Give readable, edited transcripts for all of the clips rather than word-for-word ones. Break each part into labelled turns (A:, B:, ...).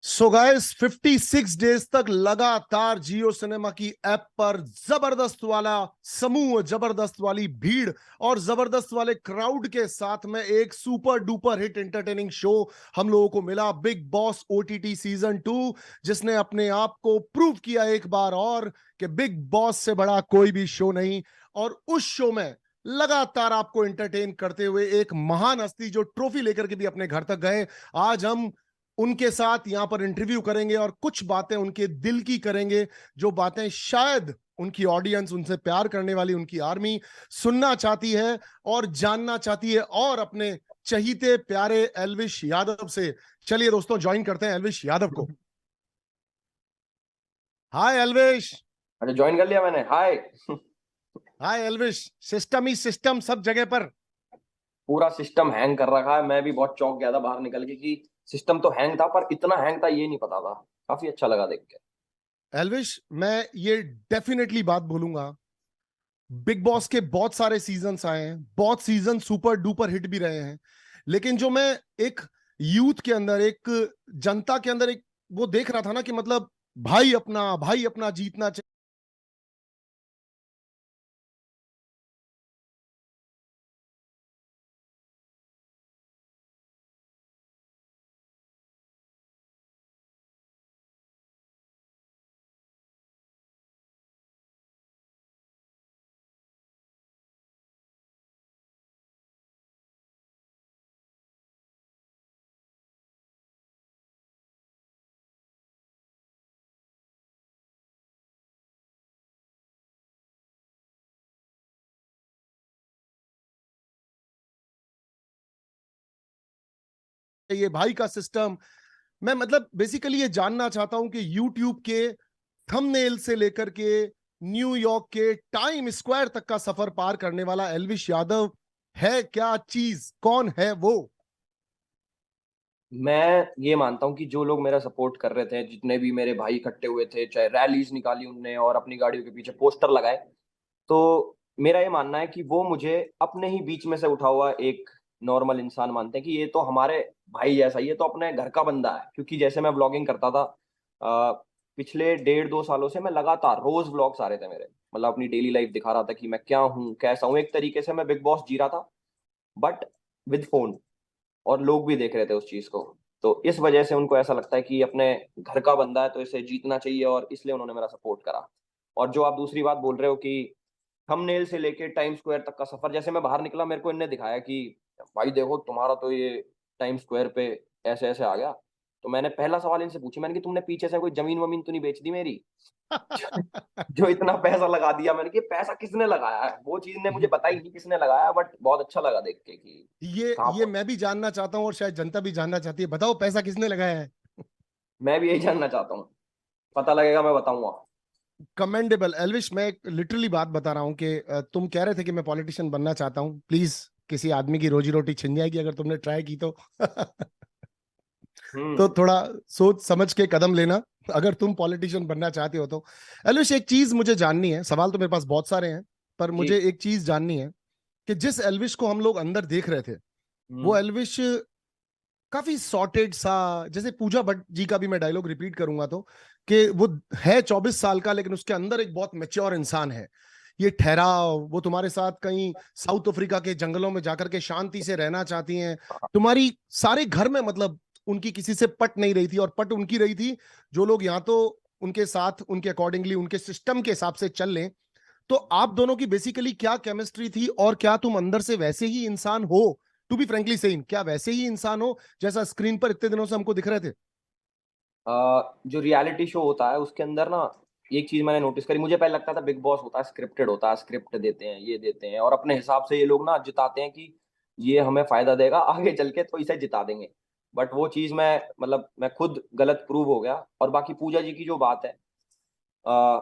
A: So guys 56 days तक लगातार जियो cinema की ऐप पर जबरदस्त वाला समूह, जबरदस्त वाली भीड़ और जबरदस्त वाले क्राउड के साथ में एक super duper hit entertaining show हम लोगों को मिला, बिग बॉस ओटीटी सीजन 2, जिसने अपने आप को प्रूव किया एक बार और कि बिग बॉस से बड़ा कोई भी शो नहीं। और उस शो में लगातार आपको एंटरटेन करते हुए एक महान हस्ती जो ट्रॉफी लेकर के भी अपने घर तक गए, आज हम उनके साथ यहां पर इंटरव्यू करेंगे और कुछ बातें उनके दिल की करेंगे, जो बातें शायद उनकी ऑडियंस, उनसे प्यार करने वाली उनकी आर्मी सुनना चाहती है और जानना चाहती है, और अपने चहीते प्यारे एल्विश यादव से। चलिए दोस्तों, ज्वाइन करते हैं एल्विश यादव को। हाय एल्विश।
B: अच्छा, ज्वाइन कर लिया मैंने। हाय।
A: हाय एल्विश। सिस्टम ही सिस्टम सब जगह पर।
B: पूरा सिस्टम हैंग कर रखा है। मैं भी बहुत चौंक गया था बाहर निकल के कि सिस्टम तो हैंग था, पर इतना हैंग था ये नहीं पता था। काफी अच्छा लगा देख के।
A: एल्विश, मैं ये डेफिनेटली बात बोलूंगा, बिग बॉस के बहुत सारे सीजन्स आए हैं, बहुत सीजन सुपर डुपर हिट भी रहे हैं, लेकिन जो मैं एक यूथ के अंदर, एक जनता के अंदर एक वो देख रहा था ना कि मतलब भाई अपना जीतना चाहिए, भाई का सिस्टम। मैं मतलब बेसिकली ये जानना चाहता हूं कि यूट्यूब के थंबनेल से लेकर के न्यूयॉर्क के टाइम स्क्वायर तक का सफर पार करने वाला एल्विश यादव है क्या चीज, कौन है वो?
B: मैं ये मानता हूँ कि जो लोग मेरा सपोर्ट कर रहे थे, जितने भी मेरे भाई इकट्ठे हुए थे, चाहे रैलीज निकाली उनने और अपनी गाड़ियों के पीछे पोस्टर लगाए, तो मेरा ये मानना है कि वो मुझे अपने ही बीच में से उठा हुआ एक नॉर्मल इंसान मानते हैं, कि ये तो हमारे भाई जैसा ही है, तो अपने घर का बंदा है। क्योंकि जैसे मैं व्लॉगिंग करता था, पिछले 1.5-2 सालों से मैं लगातार रोज व्लॉग्स आ रहे थे मेरे। मतलब अपनी डेली लाइफ दिखा रहा था कि मैं क्या हूँ, कैसा हूँ। एक तरीके से मैं बिग बॉस जी रहा था, बट विद फोन। और लोग भी देख रहे थे उस चीज को। तो इस वजह से उनको ऐसा लगता है कि अपने घर का बंदा है तो इसे जीतना चाहिए, और इसलिए उन्होंने मेरा सपोर्ट करा। और जो आप दूसरी बात बोल रहे हो कि थंबनेल से लेके टाइम स्क्वायर तक का सफर, जैसे मैं बाहर निकला मेरे को इनने दिखाया कि भाई देखो तुम्हारा तो ये टाइम स्क्वायर पे ऐसे ऐसे आ गया। तो मैंने पहला सवाल इनसे पूछा, मैंने कि तुमने पीछे से कोई जमीन वमीन तो नहीं बेच दी मेरी? जो इतना पैसा लगा दिया। मैंने कि पैसा किसने लगाया है, वो चीज ने मुझे बताई नहीं किसने लगाया, बट बहुत अच्छा लगा देख के कि कहाँ
A: ये मैं भी जानना चाहता हूं और शायद जनता भी जानना चाहती है। बताओ, पैसा किसने लगाया है?
B: मैं भी यही जानना चाहता हूँ। पता लगेगा मैं बताऊंगा।
A: कमेंडेबल एल्विश, मैं एक लिटरली बात बता रहा हूं कि तुम कह रहे थे कि मैं पॉलिटिशियन बनना चाहता हूं। प्लीज, किसी आदमी की रोजी रोटी छिन जाएगी अगर तुमने ट्राई की तो। तो
B: हम्म।
A: थोड़ा सोच समझ के कदम लेना अगर तुम पॉलिटिशियन बनना चाहते हो तो। एल्विश, एक चीज मुझे जाननी है, सवाल तो मेरे पास बहुत सारे हैं, पर
B: जी।
A: मुझे एक चीज जाननी है कि जिस एल्विश को हम लोग अंदर देख रहे थे, वो
B: हम्म।
A: एल्विश काफी सॉर्टेड सा, जैसे पूजा भट्ट जी का भी मैं डायलॉग रिपीट करूंगा तो, कि वो है 24 साल का, लेकिन उसके अंदर एक बहुत मैच्योर इंसान है। ये ठहराव, वो तुम्हारे साथ कहीं साउथ अफ्रीका के जंगलों में जाकर के शांति से रहना चाहती हैं। तुम्हारी सारे घर में मतलब उनकी किसी से पट नहीं रही थी, और पट उनकी रही थी जो लोग यहाँ तो उनके साथ, उनके अकॉर्डिंगली, उनके सिस्टम के हिसाब से चल लें। तो आप दोनों की बेसिकली क्या केमिस्ट्री थी, और क्या तुम अंदर से वैसे ही इंसान हो? टू बी फ्रेंकली सेइंग, क्या वैसे ही इंसान हो जैसा स्क्रीन पर इतने दिनों से हमको दिख रहे थे?
B: जो रियलिटी शो होता है उसके अंदर ना, एक चीज मैंने नोटिस करी। मुझे पहले लगता था बिग बॉस होता है स्क्रिप्टेड, होता है, स्क्रिप्ट देते हैं, ये देते हैं, और अपने हिसाब से ये लोग ना जिताते हैं कि ये हमें फायदा देगा आगे चल के, तो इसे जिता देंगे। बट वो चीज मैं खुद गलत प्रूव हो गया। और बाकी पूजा जी की जो बात है, आ,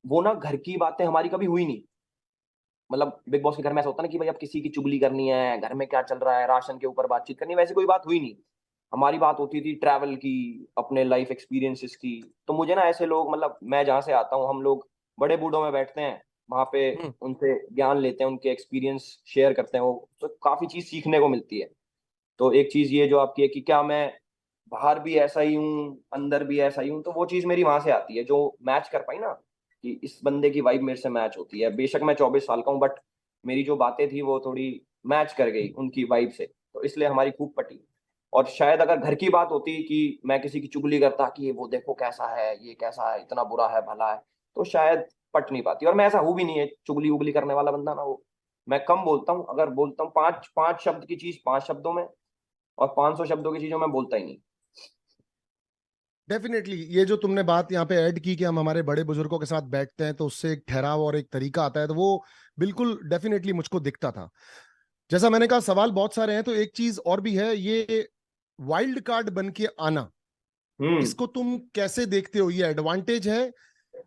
B: वो ना घर की बातें हमारी कभी हुई नहीं। मतलब बिग बॉस के घर में ऐसा होता है ना कि भाई अब किसी की चुगली करनी है, घर में क्या चल रहा है, राशन के ऊपर बातचीत करनी है, वैसी कोई बात हुई नहीं। हमारी बात होती थी ट्रैवल की, अपने लाइफ एक्सपीरियंसेस की। तो मुझे ना ऐसे लोग, मतलब मैं जहाँ से आता हूँ, हम लोग बड़े बूढ़ों में बैठते हैं वहां पे,
A: हम्म।
B: उनसे ज्ञान लेते हैं, उनके एक्सपीरियंस शेयर करते हैं, वो तो काफी चीज सीखने को मिलती है। तो एक चीज ये जो आपकी है कि क्या मैं बाहर भी ऐसा ही हूँ, अंदर भी ऐसा ही हूँ, तो वो चीज मेरी वहां से आती है, जो मैच कर पाई ना, कि इस बंदे की वाइब मेरे से मैच होती है। बेशक मैं 24 साल का हूँ, बट मेरी जो बातें थी वो थोड़ी मैच कर गई उनकी वाइब से, तो इसलिए हमारी खूब पटी। और शायद अगर घर की बात होती कि मैं किसी की चुगली करता कि वो देखो कैसा है, ये कैसा है, इतना बुरा है, भला है, तो शायद पट नहीं पाती। और मैं ऐसा हूं भी नहीं है चुगली उगली करने वाला बंदा ना, वो मैं कम बोलता हूँ। अगर बोलता हूँ पांच पांच शब्द की चीज 5 शब्दों में, और 500 शब्दों की चीजों में बोलता ही नहीं।
A: डेफिनेटली ये जो तुमने बात यहाँ पे ऐड की कि हम हमारे बड़े बुजुर्गों के साथ बैठते हैं तो उससे एक ठहराव और एक तरीका आता है, तो वो बिल्कुल डेफिनेटली मुझको दिखता था। जैसा मैंने कहा सवाल बहुत सारे हैं, तो एक चीज और भी है, ये वाइल्ड कार्ड बन के आना,
B: हम्म।
A: इसको तुम कैसे देखते हो? ये एडवांटेज है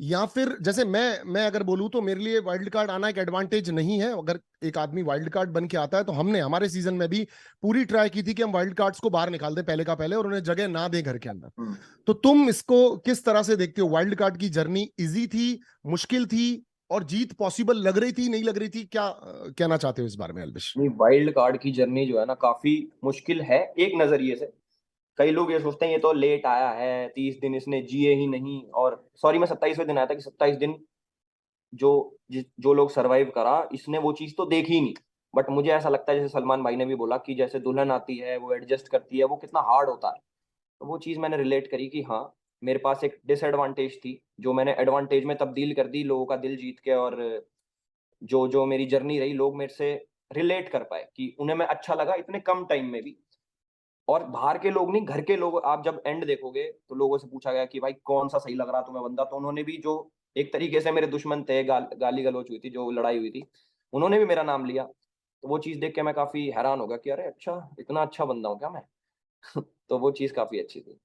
A: या फिर जैसे मैं अगर बोलूं तो मेरे लिए वाइल्ड कार्ड आना एक एडवांटेज नहीं है। अगर एक आदमी वाइल्ड कार्ड बन के आता है तो हमने हमारे सीजन में भी पूरी ट्राई की थी कि हम वाइल्ड कार्ड्स को बाहर निकाल दें पहले का पहले, और उन्हें जगह ना दें घर के अंदर।
B: हम्म।
A: तो तुम इसको किस तरह से देखते हो? वाइल्ड कार्ड की जर्नी इजी थी, मुश्किल थी, और जीत पॉसिबल लग रही थी, नहीं लग रही थी? क्या कहना चाहते हो इस बारे में अल्विश?
B: नहीं, वाइल्ड कार्ड की जर्नी जो है ना काफी मुश्किल है एक नजरिए से। कई लोग ये सोचते हैं ये तो लेट आया है, 30 दिन इसने जिए ही नहीं, और सॉरी मैं 27वें दिन आया था, कि 27 दिन जो जो लोग सरवाइव करा, इसने वो चीज तो देखी ही नहीं। बट मुझे ऐसा लगता है, जैसे सलमान भाई ने भी बोला कि जैसे दुल्हन आती है वो एडजस्ट करती है, वो कितना हार्ड होता है। तो वो चीज मैंने रिलेट करी कि हाँ, मेरे पास एक डिसएडवांटेज थी जो मैंने एडवांटेज में तब्दील कर दी, लोगों का दिल जीत के। और जो जो मेरी जर्नी रही, लोग मेरे से रिलेट कर पाए, कि उन्हें मैं अच्छा लगा इतने कम टाइम में भी। और बाहर के लोग नहीं, घर के लोग, आप जब एंड देखोगे तो लोगों से पूछा गया कि भाई कौन सा सही लग रहा तुम्हें बंदा, तो उन्होंने भी, जो एक तरीके से मेरे दुश्मन थे, गाली गलौच हुई थी, जो लड़ाई हुई थी, उन्होंने भी मेरा नाम लिया। तो वो चीज देख के मैं काफी हैरान हो गया कि अरे अच्छा, इतना अच्छा बंदा हूँ क्या मैं। तो वो चीज काफी अच्छी थी।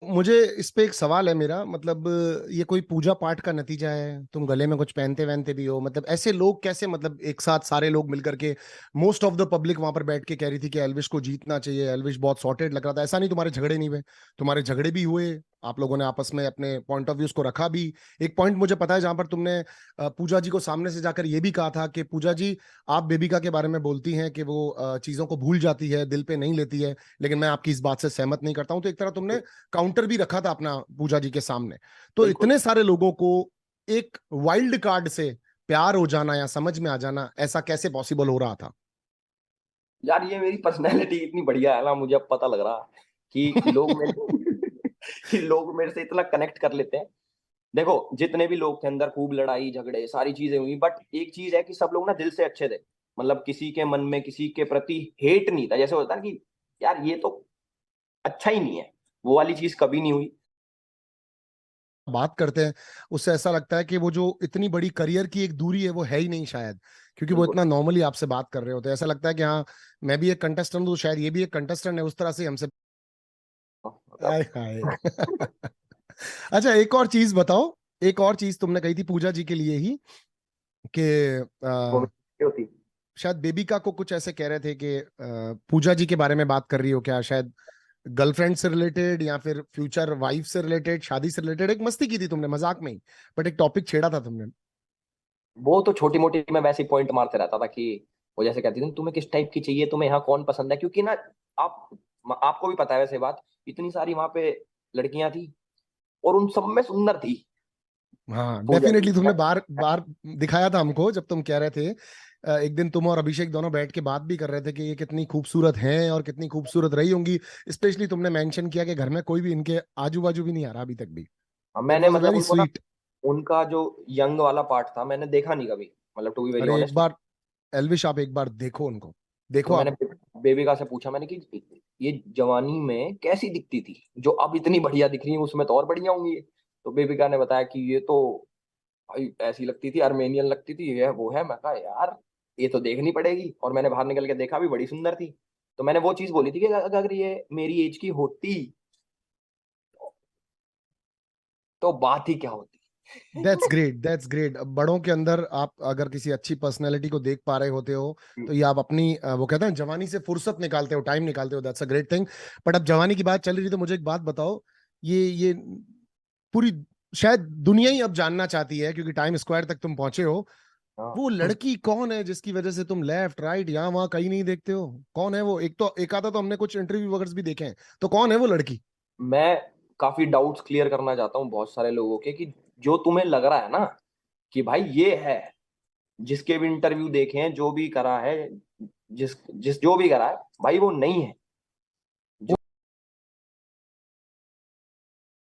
A: मुझे इस पे एक सवाल है मेरा, मतलब ये कोई पूजा पाठ का नतीजा है? तुम गले में कुछ पहनते वहनते भी हो? मतलब ऐसे लोग कैसे, मतलब एक साथ सारे लोग मिलकर के, मोस्ट ऑफ द पब्लिक वहां पर बैठ के कह रही थी कि एल्विश को जीतना चाहिए, एल्विश बहुत सॉर्टेड लग रहा था। ऐसा नहीं तुम्हारे झगड़े नहीं हुए? तुम्हारे झगड़े भी हुए, आप लोगों ने आपस में अपने पॉइंट ऑफ व्यूज को रखा भी। एक पॉइंट मुझे पता है जहां पर तुमने पूजा जी को सामने से जाकर ये भी कहा था कि पूजा जी, आप बेबिका के बारे में बोलती हैं कि वो चीजों को भूल जाती है, दिल पे नहीं लेती है, लेकिन मैं आपकी इस बात से सहमत नहीं करता हूं। तो एक तरह तुमने काउंटर भी रखा था अपना पूजा जी के सामने। तो
B: बिल्कुल।
A: इतने सारे लोगों को एक वाइल्ड कार्ड से प्यार हो जाना या समझ में आ जाना, ऐसा कैसे पॉसिबल हो रहा था?
B: यार ये मेरी पर्सनैलिटी इतनी बढ़िया है ना, मुझे अब पता लग रहा कि लोग मेरे कि लोग मेरे से इतना कनेक्ट कर लेते हैं। देखो, जितने भी लोग थे अंदर, खूब लड़ाई झगड़े सारी चीजें हुई, बट एक चीज है कि सब लोग ना दिल से अच्छे थे। मतलब किसी के मन में किसी के प्रति हेट नहीं था, जैसे होता है कि यार ये तो अच्छा ही नहीं है, वो वाली चीज कभी नहीं हुई।
A: बात करते हैं उससे ऐसा लगता है कि वो जो इतनी बड़ी करियर की एक दूरी है वो है ही नहीं शायद, क्योंकि वो
B: बिल्कुल।
A: इतना नॉर्मली आपसे बात कर रहे होते हैं। ऐसा लगता है कि हाँ, मैं भी एक कंटेस्टेंट हूँ, शायद ये भी एक कंटेस्टेंट है, उस तरह से हमसे।
B: मतलब
A: आय हाय। अच्छा, एक और चीज बताओ। एक और चीज तुमने कही थी पूजा जी के लिए ही कि
B: वो होती।
A: शायद बेबिका को कुछ ऐसे कह रहे थे कि पूजा जी के बारे में बात कर रही हो क्या, शायद गर्लफ्रेंड से रिलेटेड या फिर फ्यूचर वाइफ से रिलेटेड, शादी से रिलेटेड। एक मस्ती की थी तुमने मजाक में ही, बट एक टॉपिक छेड़ा था तुमने।
B: वो तो छोटी मोटी मैं वैसे पॉइंट मारते रहता था कि वो जैसे कहती थी तुम्हें किस टाइप की चाहिए, तुम्हें यहाँ कौन पसंद है, क्योंकि ना आप आपको भी पता है वैसे बात, इतनी सारी वहां पे लड़कियां थी और उन सब में सुंदर थी
A: हाँ
B: पूजा जी।
A: डेफिनेटली, तुमने बार बार दिखाया था हमको जब तुम कह रहे थे। एक दिन तुम और अभिषेक दोनों बैठ के बात भी कर रहे थे कि ये कितनी खूबसूरत हैं और कितनी खूबसूरत रही होंगी। स्पेशली तुमने मेंशन किया कि घर में कोई भी इनके आजू बाजू भी नहीं आ रहा अभी तक भी। इट
B: मैंने
A: वॉज अ
B: मतलब
A: वेरी
B: उनको ना,
A: स्वीट।
B: उनका जो यंग वाला पार्ट था मैंने देखा नहीं कभी, मतलब टू बी वेरी
A: अरे एक
B: ऑनेस्ट।
A: बार एल्विश, आप एक बार देखो उनको, देखो
B: तो मैंने
A: आप।
B: बेबिका से पूछा मैंने कि ये जवानी में कैसी दिखती थी, जो अब इतनी बढ़िया दिख रही है, उसमें तो और बढ़िया होंगी ये। तो बेबिका ने बताया कि ये तो भाई ऐसी लगती थी, आर्मेनियन लगती थी, ये है वो है। मैं कहा यार ये तो देखनी पड़ेगी, और मैंने बाहर निकल के देखा भी, बड़ी सुंदर थी। तो मैंने वो चीज बोली थी कि अगर ये मेरी एज की होती तो बात ही क्या होती।
A: That's great, that's great. बड़ों के अंदर आप अगर किसी अच्छी पर्सनैलिटी को देख पा रहे होते हो, तो ये आप अपनी वो कहते हैं जवानी से फुर्सत निकालते हो, टाइम निकालते हो, that's a great thing. But अब जवानी की बात चल रही, तो मुझे एक बात बताओ। ये पूरी शायद दुनिया ही अब जानना चाहती है, क्योंकि टाइम स्क्वायर तक तुम पहुंचे हो।
B: हाँ।
A: वो लड़की कौन है जिसकी वजह से तुम लेफ्ट राइट यहाँ वहां कहीं नहीं देखते हो? कौन है वो? एक आधा तो हमने कुछ इंटरव्यू वगैरह भी देखे हैं, तो कौन है वो लड़की?
B: मैं काफी डाउट्स क्लियर करना चाहता हूँ बहुत सारे लोगों के, कि जो तुम्हें लग रहा है ना कि भाई ये है, जिसके भी इंटरव्यू देखे हैं, जो भी करा है, जिस जिस जो भी करा है, भाई वो नहीं है।